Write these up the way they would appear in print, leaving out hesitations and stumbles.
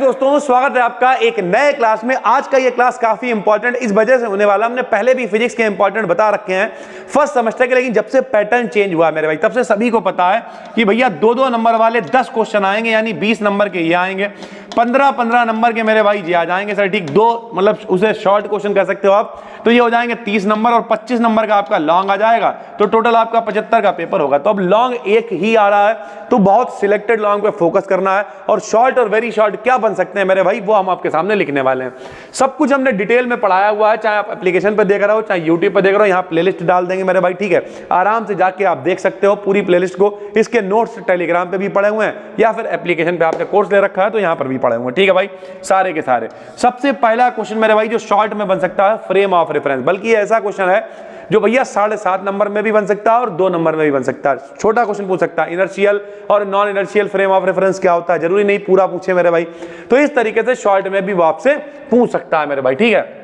दोस्तों स्वागत है आपका एक नए क्लास में। आज का ये क्लास काफी इंपॉर्टेंट इस वजह से होने वाला, हमने पहले भी फिजिक्स के इंपॉर्टेंट बता रखे हैं फर्स्ट सेमेस्टर के, लेकिन जब से पैटर्न चेंज हुआ मेरे भाई तब से सभी को पता है कि भैया 2-2 नंबर वाले 10 क्वेश्चन आएंगे, यानी 20 नंबर के ये आएंगे, 15-15 नंबर के मेरे भाई जी आ जाएंगे सर, ठीक। दो मतलब उसे शॉर्ट क्वेश्चन कह सकते हो आप, तो ये हो जाएंगे 30 नंबर और 25 नंबर का आपका लॉन्ग आ जाएगा, तो टोटल आपका 75 का पेपर होगा। तो अब लॉन्ग एक ही आ रहा है, तो बहुत सिलेक्टेड लॉन्ग पे फोकस करना है, और शॉर्ट और वेरी शॉर्ट क्या बन सकते हैं मेरे भाई वो हम आपके सामने लिखने वाले हैं। सब कुछ हमने डिटेल में पढ़ाया हुआ है, चाहे आप एप्लीकेशन पे देख रहे हो चाहे यूट्यूब पे देख रहे हो, यहाँ प्लेलिस्ट डाल देंगे मेरे भाई, ठीक है। आराम से जाके आप देख सकते हो पूरी प्लेलिस्ट को। इसके नोट्स टेलीग्राम पे भी पड़े हुए हैं, या फिर एप्लीकेशन पे आपने कोर्स ले रखा है तो यहाँ पर भी पड़े हुए हैं, ठीक है भाई, सारे के सारे। सबसे पहला क्वेश्चन मेरे भाई जो शॉर्ट में बन सकता है फ्रेम ऑफ रेफरेंस, बल्कि ऐसा क्वेश्चन है जो भैया 7.5 नंबर में भी बन सकता है और 2 नंबर में भी बन सकता है। छोटा क्वेश्चन पूछ सकता है, इनर्शियल और non inertial frame of reference क्या होता है, जरूरी नहीं पूरा पूछे मेरे भाई। तो इस तरीके से शॉर्ट में भी वो आपसे पूछ सकता है मेरे भाई, ठीक है।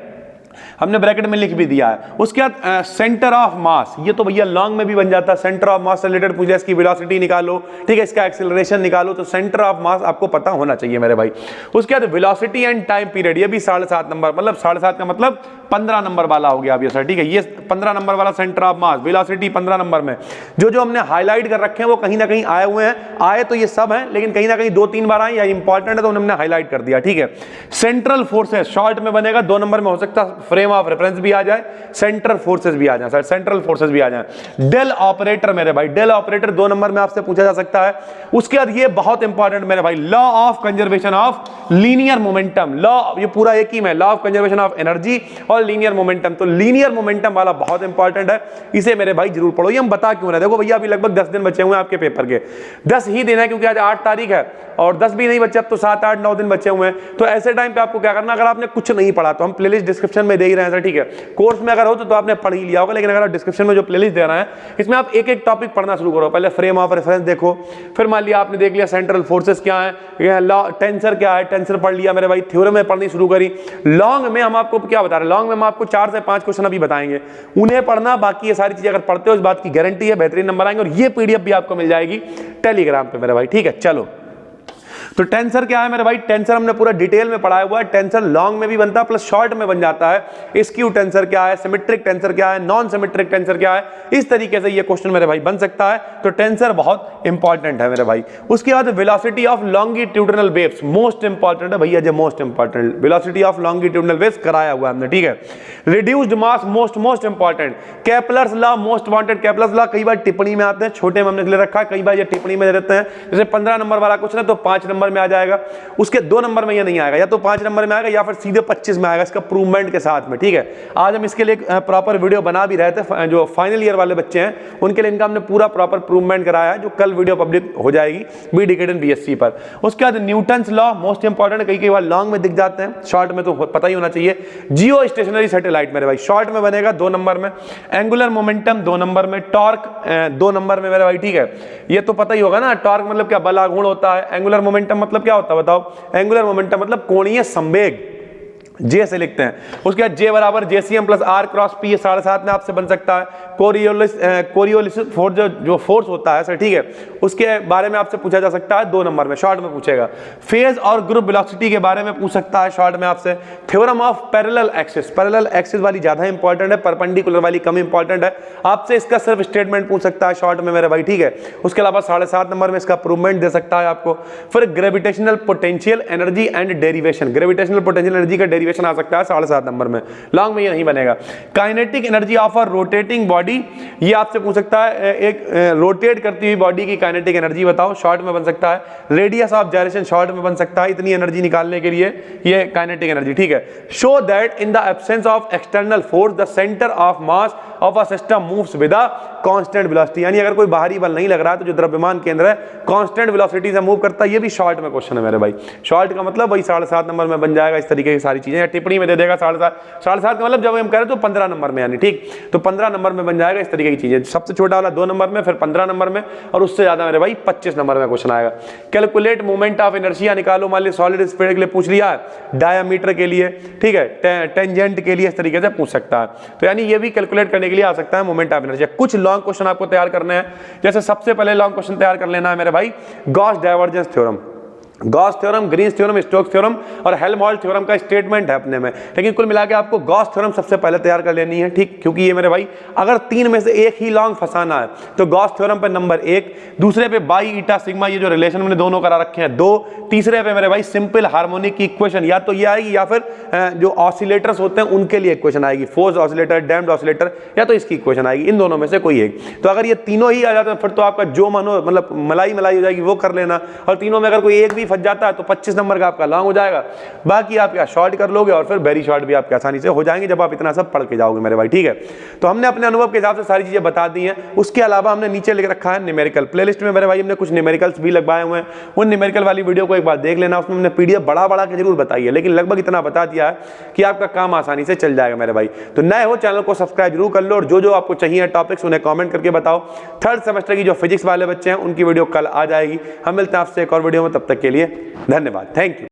हमने ब्रैकेट में लिख भी दिया है। उसके बाद सेंटर ऑफ मास, ये तो भैया लॉन्ग में भी बन जाता है। सेंटर ऑफ मास से रिलेटेड पूछे, इसकी वेलोसिटी निकालो, ठीक है, इसका एक्सेलरेशन निकालो, तो सेंटर ऑफ मास आपको पता होना चाहिए मेरे भाई। उसके बाद वेलोसिटी एंड टाइम पीरियड, ये भी 7.5 नंबर, मतलब 7.5 का मतलब 15 नंबर वाला हो गया अब ये सर, ठीक है। ये 15 नंबर वाला centre of mass, velocity 15 number में। जो हमने हाईलाइट कर रखे हैं वो कहीं ना कहीं आए हुए हैं, आए तो ये सब हैं, लेकिन कहीं ना कहीं 2-3 बार आए या इंपॉर्टेंट है तो हमने हाईलाइट कर दिया, ठीक है। सेंट्रल फोर्सेस शॉर्ट में बनेगा, 2 नंबर में हो सकता है फ्रेम ऑफ रेफरेंस भी आ जाए, सेंट्रल फोर्सेस भी आ जाए सर, सेंट्रल फोर्सेस भी आ जाए। डेल ऑपरेटर मेरे भाई, डेल ऑपरेटर 2 नंबर में आपसे पूछा जा सकता है। उसके बाद ये बहुत इंपॉर्टेंट मेरे भाई, law of conservation of linear momentum, law ये पूरा एक ही में, law of conservation of energy और लीनियर मोमेंटम। तो लीनियर मोमेंटम वाला बहुत इंपॉर्टेंट है, इसे मेरे भाई जरूर पढ़ो। ये हम बता क्यों रहे हैं, देखो भैया अभी लगभग 10 दिन बचे हुए हैं आपके पेपर के, 10 ही दिन है क्योंकि आज 8 तारीख है, और 10 भी नहीं बचे अब तो 7-8-9 दिन बचे हुए हैं। तो ऐसे टाइम पे आपको क्या करना, अगर आपने कुछ नहीं पढ़ा तो हम प्लेलिस्ट डिस्क्रिप्शन में दे ही रहे हैं सर, ठीक है। कोर्स में अगर हो तो आपने पढ़ ही लिया होगा, लेकिन अगर आप डिस्क्रिप्शन में जो प्लेलिस्ट दे रहे हैं इसमें आप एक एक टॉपिक पढ़ना शुरू करो। पहले फ्रेम ऑफ रेफरेंस देखो, फिर मान लिया आपने देख लिया सेंट्रल फोर्सेस क्या है, लॉ टेंसर क्या है, टेंसर पढ़ लिया मेरे भाई, थ्योरम में पढ़नी शुरू करी। लॉन्ग में हम आपको क्या बता रहे हैं, लॉन्ग में हम आपको 4 से 5 क्वेश्चन अभी बताएंगे, उन्हें पढ़ना, बाकी ये सारी चीजें अगर पढ़ते हो इस बात की गारंटी है बेहतरीन नंबर आएंगे, और ये पीडीएफ भी आपको मिल जाएगी टेलीग्राम पे मेरे भाई, ठीक है। चलो, तो टेंसर क्या है मेरे भाई, टेंसर हमने पूरा डिटेल में पढ़ाया हुआ है। टेंसर लॉन्ग में भी बनता है प्लस शॉर्ट में बन जाता है। स्क्यू टेंसर क्या है, सिमेट्रिक टेंसर क्या है, नॉन सिमेट्रिक टेंसर क्या है, इस तरीके से ये क्वेश्चन मेरे भाई बन सकता है। तो टेंसर बहुत इंपॉर्टेंट है मेरे भाई। उसके बाद velocity of longitudinal waves, most important है भैया, जो most important velocity of longitudinal waves कराया हुआ है हमने, ठीक है। Reduced mass most important, Kepler's law most wanted. Kepler's law कई बार टिप्पणी में आते हैं, छोटे में हमने ले रखा है, कई बार ये टिप्पणी में दे देते हैं। जैसे 15 नंबर वाला क्वेश्चन है तो 5 नंबर में आ जाएगा, उसके 2 नंबर में ये नहीं आएगा, या तो 5 नंबर में आएगा या फिर सीधे 25 में आएगा इसका प्रूवमेंट के साथ में, ठीक है। आज हम इसके लिए प्रॉपर वीडियो बना भी रहे थे, जो फाइनल ईयर वाले बच्चे हैं उनके लिए इनका हमने पूरा प्रॉपर प्रूवमेंट कराया है, जो कल वीडियो पब्लिक हो जाएगी बीडीकेडन बीएससी पर। उसके बाद न्यूटन्स लॉ मोस्ट इंपॉर्टेंट, कई बार लॉन्ग में दिख जाते हैं, शॉर्ट में तो पता ही होना चाहिए। जियो स्टेशनरी सैटेलाइट मेरे भाई शॉर्ट में बनेगा 2 नंबर में। एंगुलर मोमेंटम 2 नंबर में। टॉर्क 2 नंबर में मेरे भाई, ठीक है। ये तो पता ही होगा ना, टॉर्क मतलब क्या, बल आघूर्ण होता है। एंगुलर मोमेंटम मतलब क्या होता है बताओ, एंगुलर मोमेंटम मतलब कोणीय संवेग, जे से लिखते हैं। उसके बाद जे बराबर JCM plus R cross P, 7.5 में आपसे बन सकता है। कोरियोलिस फोर्स जो फोर्स होता है सर, ठीक है, उसके बारे में आपसे पूछा जा सकता है 2 नंबर में, शॉर्ट में पूछेगा। फेज और ग्रुप वेलोसिटी के बारे में पूछ सकता है शॉर्ट में आपसे। Theorem of parallel axis, parallel axis वाली ज्यादा इंपॉर्टेंट है, परपेंडिकुलर वाली कम इंपॉर्टेंट है, आपसे इसका सिर्फ स्टेटमेंट पूछ सकता है शॉर्ट में मेरे भाई, ठीक है। उसके अलावा 7.5 नंबर में इसका प्रूवमेंट दे सकता है आपको। फिर gravitational potential energy and derivation, gravitational potential energy का डेरिवेशन आ सकता है 7.5 नंबर में, लॉन्ग में ये नहीं बनेगा। Kinetic energy of a rotating body, ये आपसे पूछ सकता है, एक रोटेट करती हुई बॉडी की काइनेटिक एनर्जी बताओ, शॉर्ट में बन सकता है। रेडियस ऑफ जायरेशन शॉर्ट में बन सकता है, इतनी एनर्जी निकालने के लिए ये काइनेटिक एनर्जी, ठीक है। Show that in the absence of external force the centre of mass of a system moves with a constant velocity, यानी अगर कोई बाहरी बल नहीं लग रहा है तो जो द्रव्यमान केंद्र है कांस्टेंट वेलोसिटी से मूव करता है। ये भी शॉर्ट में क्वेश्चन है मेरे भाई, शॉर्ट का मतलब वही 7.5 नंबर में बन जाएगा। इस तरीके की सारी चीजें टिप्पणी में दे देगा 7.5 का मतलब जब हम कह रहे तो 15 नंबर में, यानी ठीक, तो 15 नंबर में बन जाएगा। इस तरीके की चीजें, सबसे छोटा वाला 2 नंबर में, फिर 15 नंबर में, और उससे ज्यादा मेरे भाई 25 नंबर में क्वेश्चन आएगा। कैलकुलेट मोमेंट ऑफ इनर्शिया निकालो, मान ली सॉलिड स्फीयर के लिए पूछ लिया, डायमीटर के लिए, ठीक है, टेंजेंट के लिए, इस तरीके से पूछ सकता है। तो यानी ये भी कैलकुलेट करने के लिए आ सकता है मोमेंट ऑफ इनर्शिया। कुछ लॉन्ग क्वेश्चन आपको तैयार करने हैं, जैसे सबसे पहले लॉन्ग क्वेश्चन तैयार कर लेना है मेरे भाई, Gauss divergence theorem. Gauss theorem, Green's theorem, Stokes theorem और हेल्महोल्ट्ज थ्योरम का स्टेटमेंट है अपने में, लेकिन कुल मिला के आपको गॉस थ्योरम सबसे पहले तैयार कर लेनी है, ठीक, क्योंकि ये मेरे भाई अगर तीन में से एक ही लॉन्ग फंसाना है तो गॉस थ्योरम पे नंबर 1, दूसरे पे बाई ईटा सिग्मा, ये जो रिलेशन मैंने दोनों करा रखे हैं 2, तीसरे पे मेरे भाई सिंपल हार्मोनिक की इक्वेशन या तो ये आएगी या फिर जो ऑसिलेटर्स होते हैं उनके लिए इक्वेशन आएगी, फोर्स ऑसिलेटर, डैम्प्ड ऑसिलेटर, या तो इसकी इक्वेशन आएगी, इन दोनों में से कोई एक। तो अगर ये तीनों ही आ जाते हैं फिर तो आपका जो मन हो, मतलब मलाई हो जाएगी वो कर लेना, और तीनों में अगर कोई एक भी फंस जाता है तो 25 नंबर का आपका लॉन्ग हो जाएगा, बाकी आप क्या शॉर्ट कर लोगे और फिर वेरी शॉर्ट भी आपके आसानी से हो जाएंगे जब आप इतना सब पढ़ के जाओगे मेरे भाई, ठीक है। तो हमने अपने अनुभव के हिसाब से सारी चीजें बता दी हैं। उसके अलावा हमने नीचे लिख रखा है न्यूमेरिकल, प्लेलिस्ट में मेरे भाई हमने कुछ न्यूमेरिकल्स भी लगवाए हुए हैं, उन न्यूमेरिकल वाली वीडियो को एक बार देख लेना, उसमें हमने पीडीएफ बड़ा के जरूर बताई है, लेकिन लगभग इतना बता दिया है कि आपका काम आसानी से चल जाएगा मेरे भाई। तो नए हो चैनल को सब्सक्राइब जरूर कर लो, और जो आपको चाहिए टॉपिक्स उन्हें कमेंट करके बताओ। थर्ड सेमेस्टर की जो फिजिक्स वाले बच्चे हैं उनकी वीडियो कल आ जाएगी। हम मिलते हैं आपसे एक और वीडियो में, तब तक के लिए धन्यवाद, थैंक यू।